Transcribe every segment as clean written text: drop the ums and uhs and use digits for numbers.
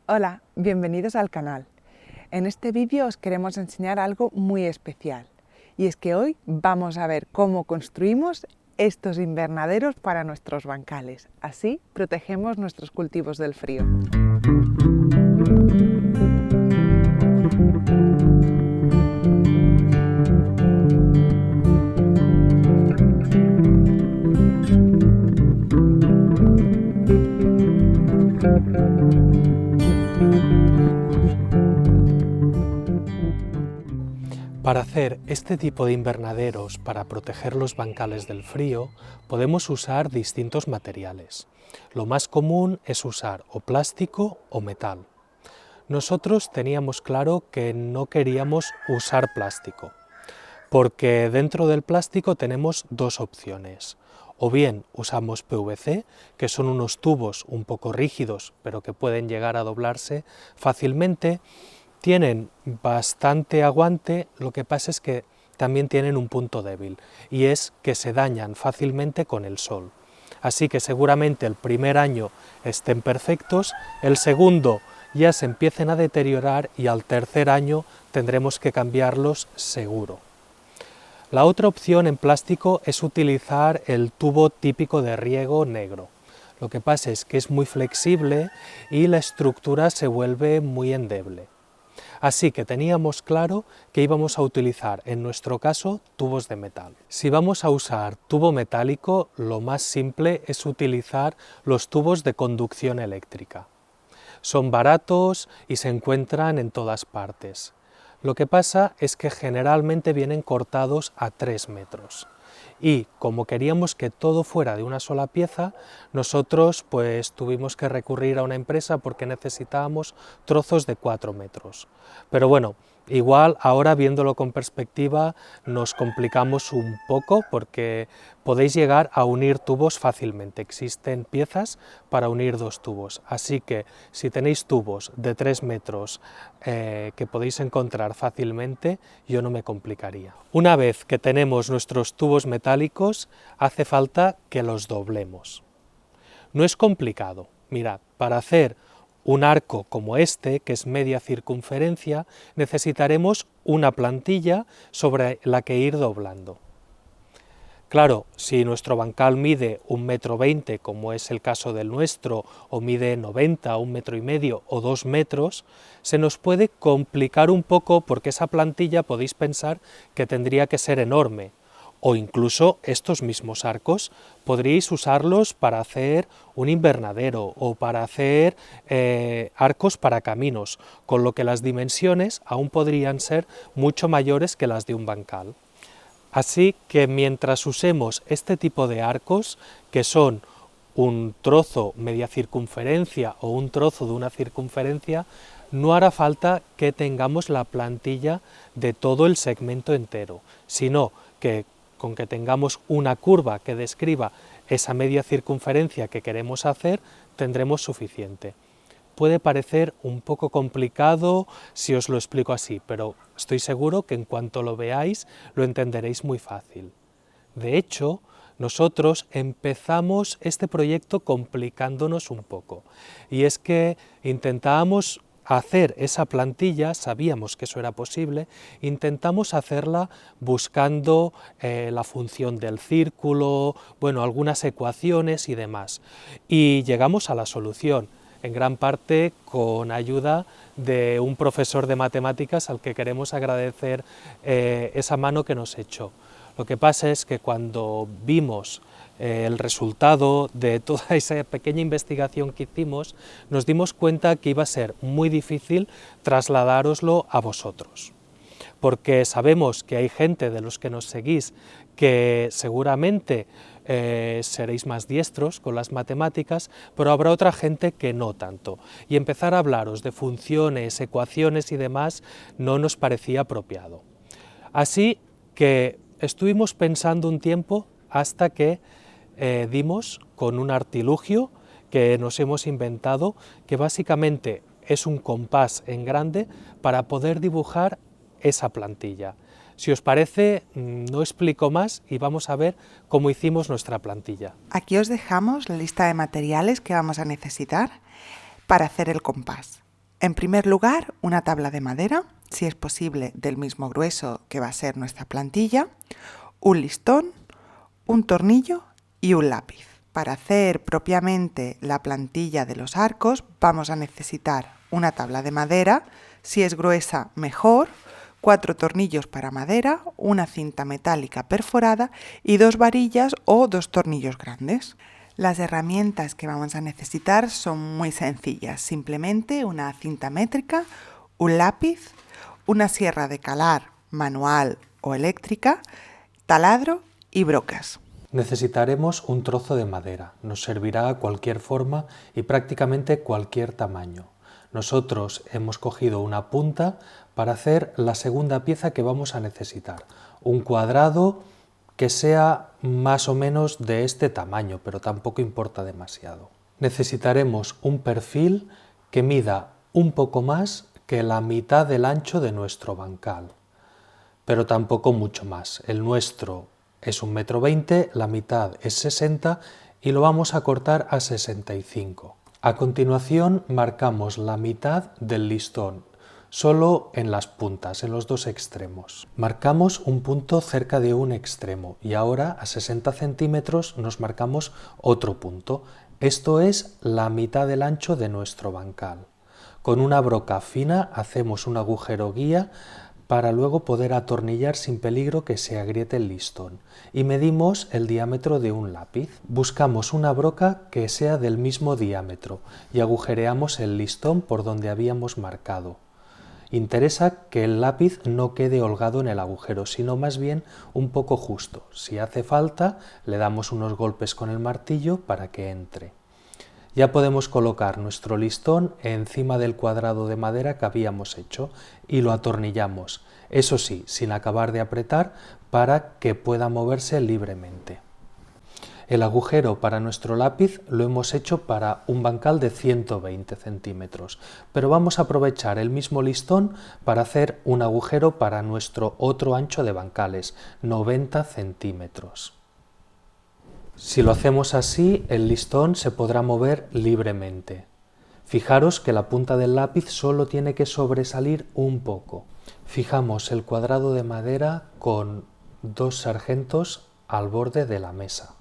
Hola, bienvenidos al canal. En este vídeo os queremos enseñar algo muy especial y es que hoy vamos a ver cómo construimos estos invernaderos para nuestros bancales. Así protegemos nuestros cultivos del frío. Para hacer este tipo de invernaderos para proteger los bancales del frío, podemos usar distintos materiales. Lo más común es usar o plástico o metal. Nosotros teníamos claro que no queríamos usar plástico, porque dentro del plástico tenemos dos opciones. O bien usamos PVC, que son unos tubos un poco rígidos, pero que pueden llegar a doblarse fácilmente. Tienen bastante aguante, lo que pasa es que también tienen un punto débil, y es que se dañan fácilmente con el sol. Así que seguramente el primer año estén perfectos, el segundo ya se empiecen a deteriorar y al tercer año tendremos que cambiarlos seguro. La otra opción en plástico es utilizar el tubo típico de riego negro. Lo que pasa es que es muy flexible y la estructura se vuelve muy endeble. Así que teníamos claro que íbamos a utilizar, en nuestro caso, tubos de metal. Si vamos a usar tubo metálico, lo más simple es utilizar los tubos de conducción eléctrica. Son baratos y se encuentran en todas partes. Lo que pasa es que generalmente vienen cortados a 3 metros. Y como queríamos que todo fuera de una sola pieza, nosotros pues tuvimos que recurrir a una empresa porque necesitábamos trozos de 4 metros. Pero bueno, igual ahora viéndolo con perspectiva nos complicamos un poco porque podéis llegar a unir tubos fácilmente. Existen piezas para unir dos tubos, así que si tenéis tubos de 3 metros que podéis encontrar fácilmente, yo no me complicaría. Una vez que tenemos nuestros tubos metálicos, hace falta que los doblemos. No es complicado. Mirad, para hacer un arco como este, que es media circunferencia, necesitaremos una plantilla sobre la que ir doblando. Claro, si nuestro bancal mide 1,20 m, como es el caso del nuestro, o mide 90, 1,5 m o 2 metros, se nos puede complicar un poco porque esa plantilla podéis pensar que tendría que ser enorme, o incluso estos mismos arcos podríais usarlos para hacer un invernadero o para hacer arcos para caminos, con lo que las dimensiones aún podrían ser mucho mayores que las de un bancal. Así que mientras usemos este tipo de arcos, que son un trozo media circunferencia o un trozo de una circunferencia, no hará falta que tengamos la plantilla de todo el segmento entero, sino que con que tengamos una curva que describa esa media circunferencia que queremos hacer, tendremos suficiente. Puede parecer un poco complicado si os lo explico así, pero estoy seguro que en cuanto lo veáis lo entenderéis muy fácil. De hecho, nosotros empezamos este proyecto complicándonos un poco, y es que intentábamos hacer esa plantilla, sabíamos que eso era posible, intentamos hacerla buscando la función del círculo, bueno, algunas ecuaciones y demás, y llegamos a la solución, en gran parte con ayuda de un profesor de matemáticas al que queremos agradecer esa mano que nos echó. Lo que pasa es que cuando vimos el resultado de toda esa pequeña investigación que hicimos, nos dimos cuenta que iba a ser muy difícil trasladároslo a vosotros, porque sabemos que hay gente de los que nos seguís que seguramente seréis más diestros con las matemáticas, pero habrá otra gente que no tanto, y empezar a hablaros de funciones, ecuaciones y demás no nos parecía apropiado. Así que estuvimos pensando un tiempo hasta que dimos con un artilugio que nos hemos inventado, que básicamente es un compás en grande para poder dibujar esa plantilla. Si os parece, no explico más y vamos a ver cómo hicimos nuestra plantilla. Aquí os dejamos la lista de materiales que vamos a necesitar para hacer el compás. En primer lugar, una tabla de madera, si es posible del mismo grueso que va a ser nuestra plantilla, un listón, un tornillo y un lápiz. Para hacer propiamente la plantilla de los arcos vamos a necesitar una tabla de madera, si es gruesa mejor, 4 tornillos para madera, una cinta metálica perforada y 2 varillas o 2 tornillos grandes. Las herramientas que vamos a necesitar son muy sencillas, simplemente una cinta métrica, un lápiz, una sierra de calar manual o eléctrica, taladro y brocas. Necesitaremos un trozo de madera, nos servirá a cualquier forma y prácticamente cualquier tamaño. Nosotros hemos cogido una punta para hacer la segunda pieza que vamos a necesitar, un cuadrado que sea más o menos de este tamaño, pero tampoco importa demasiado. Necesitaremos un perfil que mida un poco más que la mitad del ancho de nuestro bancal, pero tampoco mucho más. El nuestro es 1,20 m, la mitad es 60 y lo vamos a cortar a 65. A continuación marcamos la mitad del listón, solo en las puntas, en los dos extremos. Marcamos un punto cerca de un extremo y ahora a 60 centímetros nos marcamos otro punto. Esto es la mitad del ancho de nuestro bancal. Con una broca fina hacemos un agujero guía para luego poder atornillar sin peligro que se agriete el listón. Y medimos el diámetro de un lápiz. Buscamos una broca que sea del mismo diámetro y agujereamos el listón por donde habíamos marcado. Interesa que el lápiz no quede holgado en el agujero, sino más bien un poco justo. Si hace falta, le damos unos golpes con el martillo para que entre. Ya podemos colocar nuestro listón encima del cuadrado de madera que habíamos hecho y lo atornillamos, eso sí, sin acabar de apretar para que pueda moverse libremente. El agujero para nuestro lápiz lo hemos hecho para un bancal de 120 centímetros, pero vamos a aprovechar el mismo listón para hacer un agujero para nuestro otro ancho de bancales, 90 centímetros. Si lo hacemos así, el listón se podrá mover libremente. Fijaros que la punta del lápiz solo tiene que sobresalir un poco. Fijamos el cuadrado de madera con 2 sargentos al borde de la mesa.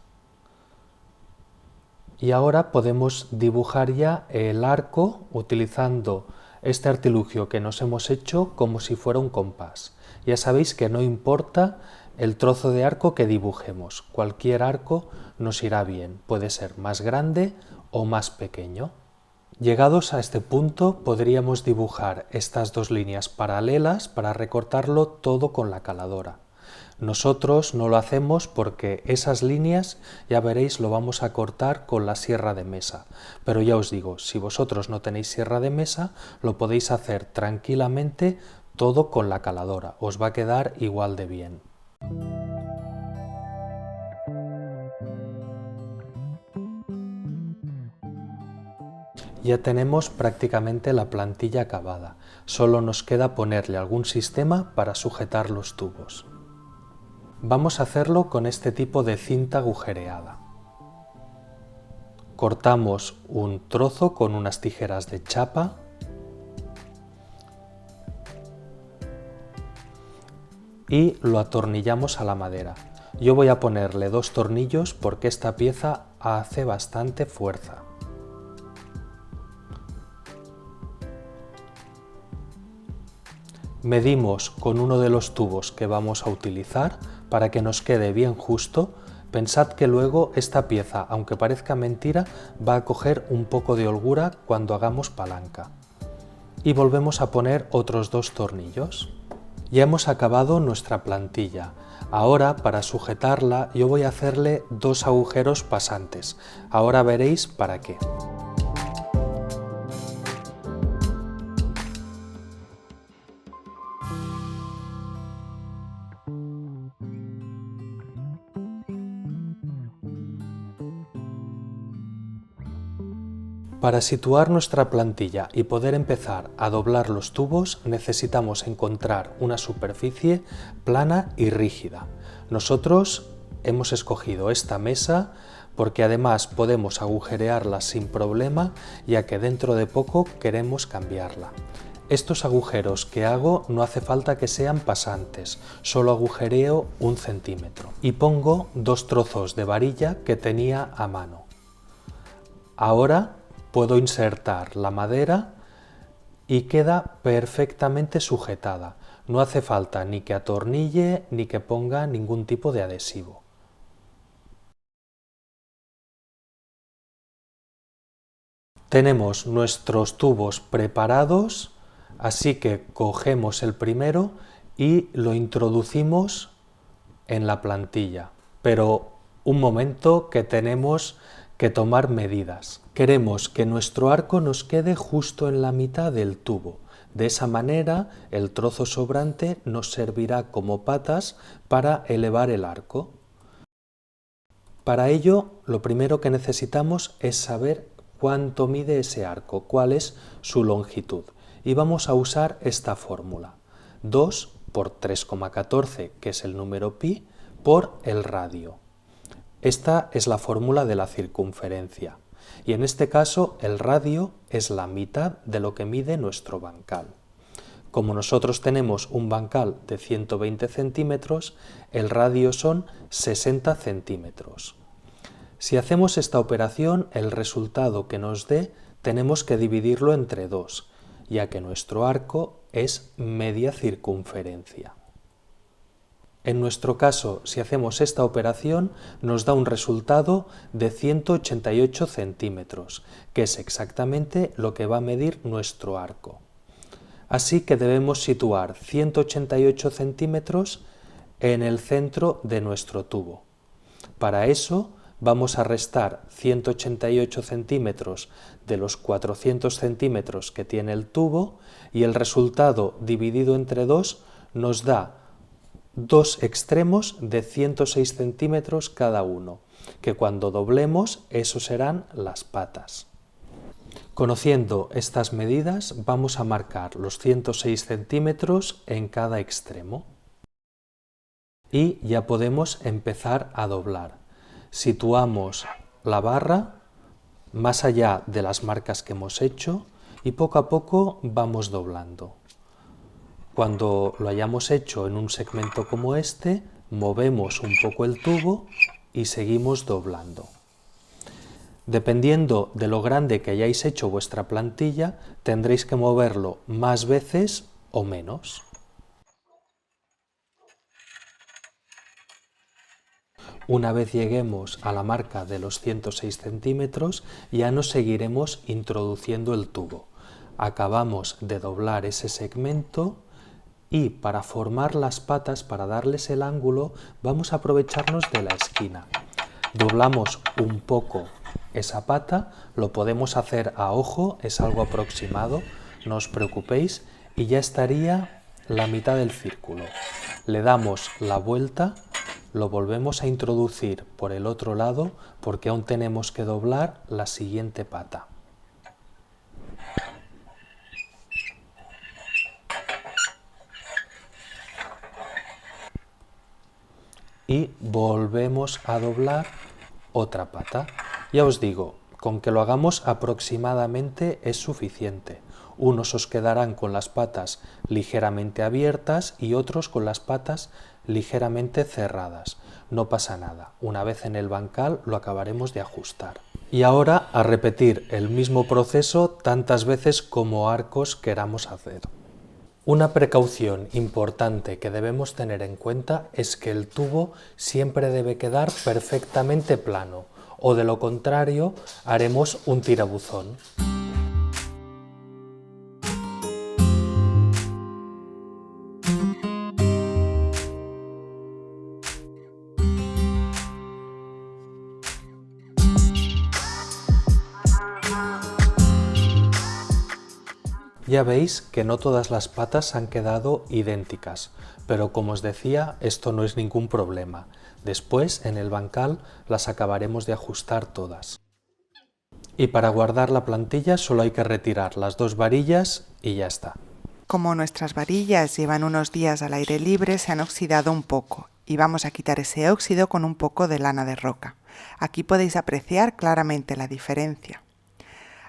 Y ahora podemos dibujar ya el arco utilizando este artilugio que nos hemos hecho como si fuera un compás. Ya sabéis que no importa el trozo de arco que dibujemos, cualquier arco nos irá bien, puede ser más grande o más pequeño. Llegados a este punto podríamos dibujar estas dos líneas paralelas para recortarlo todo con la caladora. Nosotros no lo hacemos porque esas líneas, ya veréis, lo vamos a cortar con la sierra de mesa. Pero ya os digo, si vosotros no tenéis sierra de mesa, lo podéis hacer tranquilamente todo con la caladora. Os va a quedar igual de bien. Ya tenemos prácticamente la plantilla acabada. Solo nos queda ponerle algún sistema para sujetar los tubos. Vamos a hacerlo con este tipo de cinta agujereada. Cortamos un trozo con unas tijeras de chapa y lo atornillamos a la madera. Yo voy a ponerle 2 tornillos porque esta pieza hace bastante fuerza. Medimos con uno de los tubos que vamos a utilizar para que nos quede bien justo. Pensad que luego esta pieza, aunque parezca mentira, va a coger un poco de holgura cuando hagamos palanca. Y volvemos a poner otros 2 tornillos. Ya hemos acabado nuestra plantilla. Ahora, para sujetarla, yo voy a hacerle 2 agujeros pasantes. Ahora veréis para qué. Para situar nuestra plantilla y poder empezar a doblar los tubos necesitamos encontrar una superficie plana y rígida. Nosotros hemos escogido esta mesa porque además podemos agujerearla sin problema, ya que dentro de poco queremos cambiarla. Estos agujeros que hago no hace falta que sean pasantes, solo agujereo 1 centímetro y pongo 2 trozos de varilla que tenía a mano. Ahora puedo insertar la madera y queda perfectamente sujetada. No hace falta ni que atornille ni que ponga ningún tipo de adhesivo. Tenemos nuestros tubos preparados, así que cogemos el primero y lo introducimos en la plantilla. Pero un momento, que tenemos que tomar medidas. Queremos que nuestro arco nos quede justo en la mitad del tubo. De esa manera, el trozo sobrante nos servirá como patas para elevar el arco. Para ello, lo primero que necesitamos es saber cuánto mide ese arco, cuál es su longitud. Y vamos a usar esta fórmula: 2 por 3,14, que es el número pi, por el radio. Esta es la fórmula de la circunferencia. Y en este caso, el radio es la mitad de lo que mide nuestro bancal. Como nosotros tenemos un bancal de 120 centímetros, el radio son 60 centímetros. Si hacemos esta operación, el resultado que nos dé tenemos que dividirlo entre 2, ya que nuestro arco es media circunferencia. En nuestro caso, si hacemos esta operación, nos da un resultado de 188 centímetros, que es exactamente lo que va a medir nuestro arco. Así que debemos situar 188 centímetros en el centro de nuestro tubo. Para eso vamos a restar 188 centímetros de los 400 centímetros que tiene el tubo y el resultado dividido entre 2 nos da 2 extremos de 106 centímetros cada uno, que cuando doblemos esos serán las patas. Conociendo estas medidas, vamos a marcar los 106 centímetros en cada extremo. Y ya podemos empezar a doblar. Situamos la barra más allá de las marcas que hemos hecho y poco a poco vamos doblando. Cuando lo hayamos hecho en un segmento como este, movemos un poco el tubo y seguimos doblando. Dependiendo de lo grande que hayáis hecho vuestra plantilla, tendréis que moverlo más veces o menos. Una vez lleguemos a la marca de los 106 centímetros, ya nos seguiremos introduciendo el tubo. Acabamos de doblar ese segmento y para formar las patas, para darles el ángulo, vamos a aprovecharnos de la esquina. Doblamos un poco esa pata, lo podemos hacer a ojo, es algo aproximado, no os preocupéis, y ya estaría la mitad del círculo. Le damos la vuelta, lo volvemos a introducir por el otro lado porque aún tenemos que doblar la siguiente pata. Y volvemos a doblar otra pata. Ya os digo, con que lo hagamos aproximadamente es suficiente. Unos os quedarán con las patas ligeramente abiertas y otros con las patas ligeramente cerradas. No pasa nada, una vez en el bancal lo acabaremos de ajustar. Y ahora a repetir el mismo proceso tantas veces como arcos queramos hacer. Una precaución importante que debemos tener en cuenta es que el tubo siempre debe quedar perfectamente plano, o de lo contrario haremos un tirabuzón. Ya veis que no todas las patas han quedado idénticas, pero como os decía, esto no es ningún problema. Después, en el bancal, las acabaremos de ajustar todas. Y para guardar la plantilla solo hay que retirar las 2 varillas y ya está. Como nuestras varillas llevan unos días al aire libre, se han oxidado un poco y vamos a quitar ese óxido con un poco de lana de roca. Aquí podéis apreciar claramente la diferencia.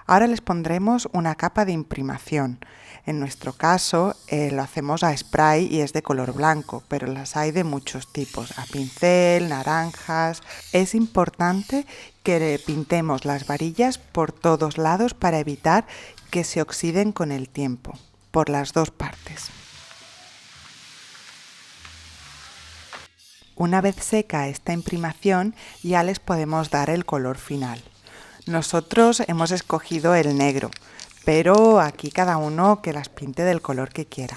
Ahora les pondremos una capa de imprimación. En nuestro caso lo hacemos a spray y es de color blanco, pero las hay de muchos tipos, a pincel, naranjas. Es importante que pintemos las varillas por todos lados para evitar que se oxiden con el tiempo, por las dos partes. Una vez seca esta imprimación, ya les podemos dar el color final. Nosotros hemos escogido el negro, pero aquí cada uno que las pinte del color que quiera.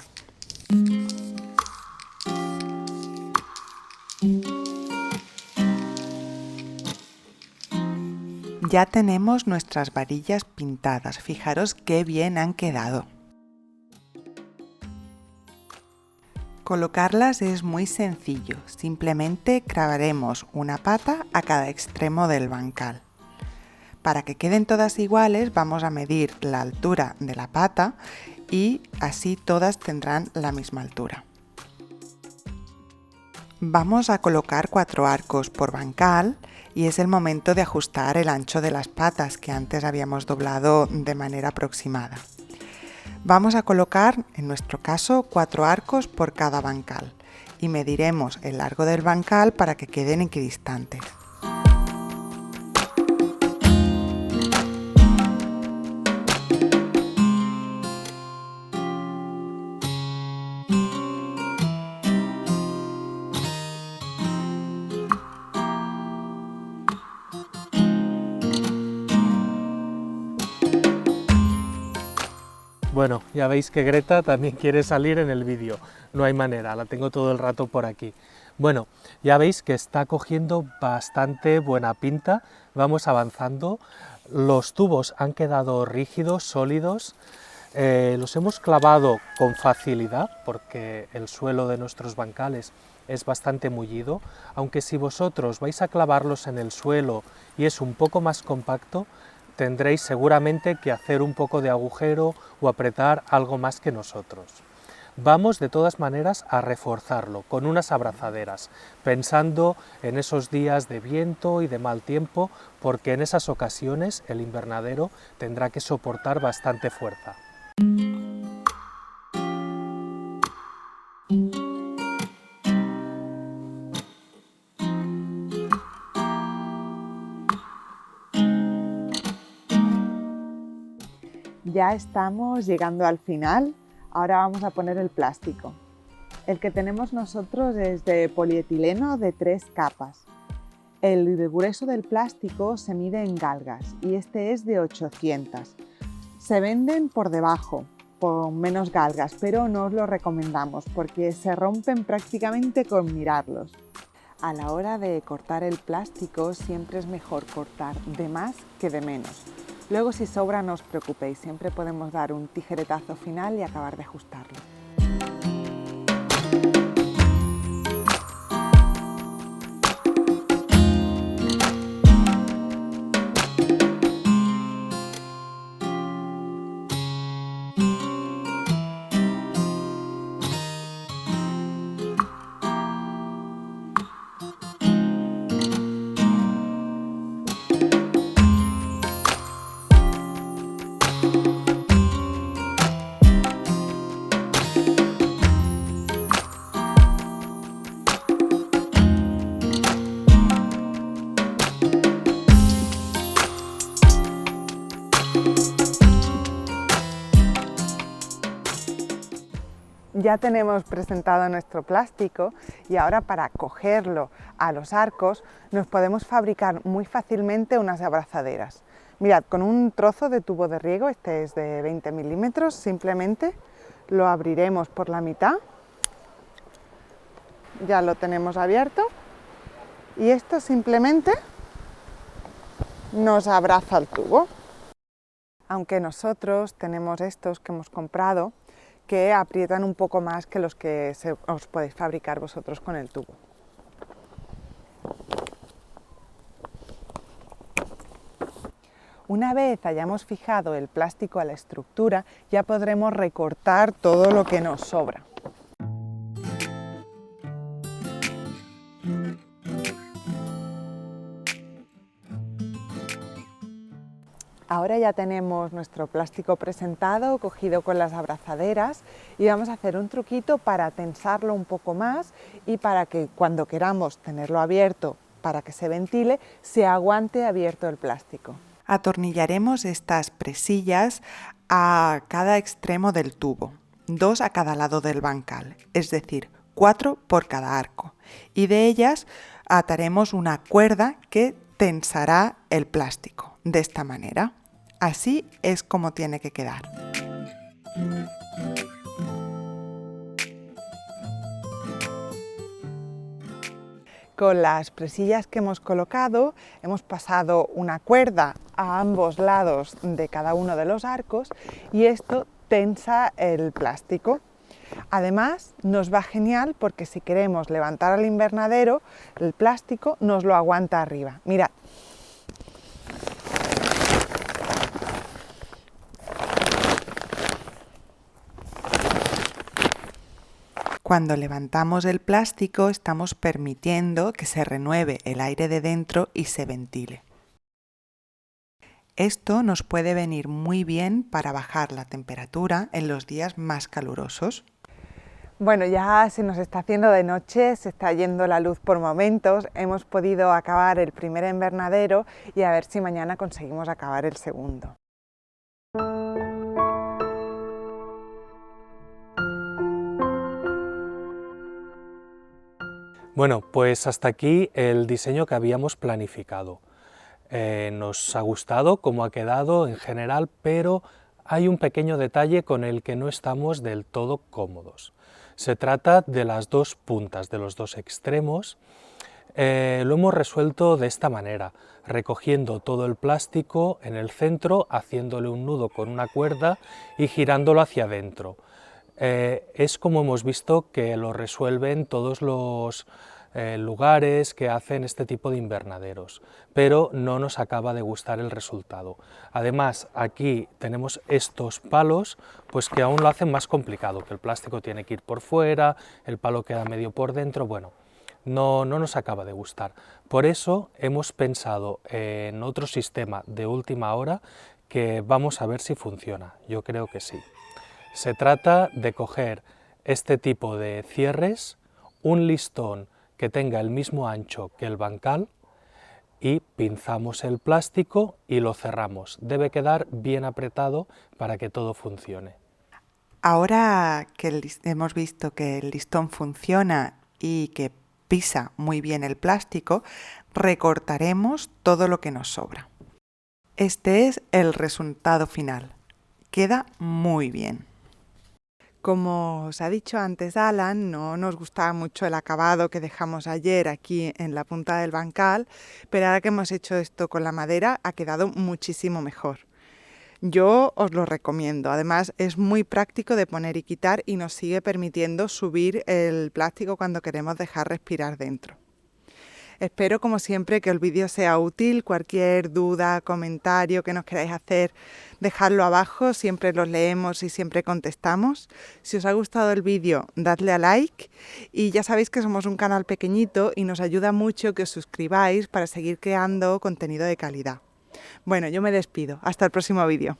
Ya tenemos nuestras varillas pintadas, fijaros qué bien han quedado. Colocarlas es muy sencillo, simplemente clavaremos una pata a cada extremo del bancal. Para que queden todas iguales vamos a medir la altura de la pata y así todas tendrán la misma altura. Vamos a colocar 4 arcos por bancal y es el momento de ajustar el ancho de las patas que antes habíamos doblado de manera aproximada. Vamos a colocar, en nuestro caso, 4 arcos por cada bancal y mediremos el largo del bancal para que queden equidistantes. Bueno, ya veis que Greta también quiere salir en el vídeo, no hay manera, la tengo todo el rato por aquí. Bueno, ya veis que está cogiendo bastante buena pinta, vamos avanzando, los tubos han quedado rígidos, sólidos, los hemos clavado con facilidad porque el suelo de nuestros bancales es bastante mullido, aunque si vosotros vais a clavarlos en el suelo y es un poco más compacto, tendréis seguramente que hacer un poco de agujero o apretar algo más que nosotros. Vamos de todas maneras a reforzarlo con unas abrazaderas, pensando en esos días de viento y de mal tiempo, porque en esas ocasiones el invernadero tendrá que soportar bastante fuerza. Ya estamos llegando al final, ahora vamos a poner el plástico. El que tenemos nosotros es de polietileno de 3 capas. El grueso del plástico se mide en galgas y este es de 800. Se venden por debajo, con menos galgas, pero no os lo recomendamos porque se rompen prácticamente con mirarlos. A la hora de cortar el plástico siempre es mejor cortar de más que de menos. Luego si sobra no os preocupéis, siempre podemos dar un tijeretazo final y acabar de ajustarlo. Ya tenemos presentado nuestro plástico y ahora para cogerlo a los arcos nos podemos fabricar muy fácilmente unas abrazaderas. Mirad, con un trozo de tubo de riego, este es de 20 milímetros, simplemente lo abriremos por la mitad, ya lo tenemos abierto y esto simplemente nos abraza el tubo. Aunque nosotros tenemos estos que hemos comprado que aprietan un poco más que los que os podéis fabricar vosotros con el tubo. Una vez hayamos fijado el plástico a la estructura, ya podremos recortar todo lo que nos sobra. Ahora ya tenemos nuestro plástico presentado, cogido con las abrazaderas, y vamos a hacer un truquito para tensarlo un poco más y para que cuando queramos tenerlo abierto para que se ventile, se aguante abierto el plástico. Atornillaremos estas presillas a cada extremo del tubo, 2 a cada lado del bancal, es decir, 4 por cada arco, y de ellas ataremos una cuerda que tensará el plástico de esta manera. Así es como tiene que quedar. Con las presillas que hemos colocado, hemos pasado una cuerda a ambos lados de cada uno de los arcos y esto tensa el plástico. Además, nos va genial porque si queremos levantar el invernadero, el plástico nos lo aguanta arriba. Mirad. Cuando levantamos el plástico, estamos permitiendo que se renueve el aire de dentro y se ventile. Esto nos puede venir muy bien para bajar la temperatura en los días más calurosos. Bueno, ya se nos está haciendo de noche, se está yendo la luz por momentos, hemos podido acabar el primer invernadero y a ver si mañana conseguimos acabar el segundo. Bueno, pues hasta aquí el diseño que habíamos planificado. Nos ha gustado cómo ha quedado en general, pero hay un pequeño detalle con el que no estamos del todo cómodos. Se trata de las dos puntas, de los dos extremos. Lo hemos resuelto de esta manera, recogiendo todo el plástico en el centro, haciéndole un nudo con una cuerda y girándolo hacia adentro. Es como hemos visto que lo resuelven todos los lugares que hacen este tipo de invernaderos, pero no nos acaba de gustar el resultado. Además, aquí tenemos estos palos, pues que aún lo hacen más complicado, que el plástico tiene que ir por fuera, el palo queda medio por dentro, bueno, no nos acaba de gustar. Por eso hemos pensado en otro sistema de última hora que vamos a ver si funciona, yo creo que sí. Se trata de coger este tipo de cierres, un listón que tenga el mismo ancho que el bancal y pinzamos el plástico y lo cerramos. Debe quedar bien apretado para que todo funcione. Ahora que hemos visto que el listón funciona y que pisa muy bien el plástico, recortaremos todo lo que nos sobra. Este es el resultado final. Queda muy bien. Como os ha dicho antes Alan, no nos gustaba mucho el acabado que dejamos ayer aquí en la punta del bancal, pero ahora que hemos hecho esto con la madera ha quedado muchísimo mejor. Yo os lo recomiendo, además es muy práctico de poner y quitar y nos sigue permitiendo subir el plástico cuando queremos dejar respirar dentro. Espero, como siempre, que el vídeo sea útil. Cualquier duda, comentario que nos queráis hacer, dejadlo abajo, siempre los leemos y siempre contestamos. Si os ha gustado el vídeo, dadle a like y ya sabéis que somos un canal pequeñito y nos ayuda mucho que os suscribáis para seguir creando contenido de calidad. Bueno, yo me despido. Hasta el próximo vídeo.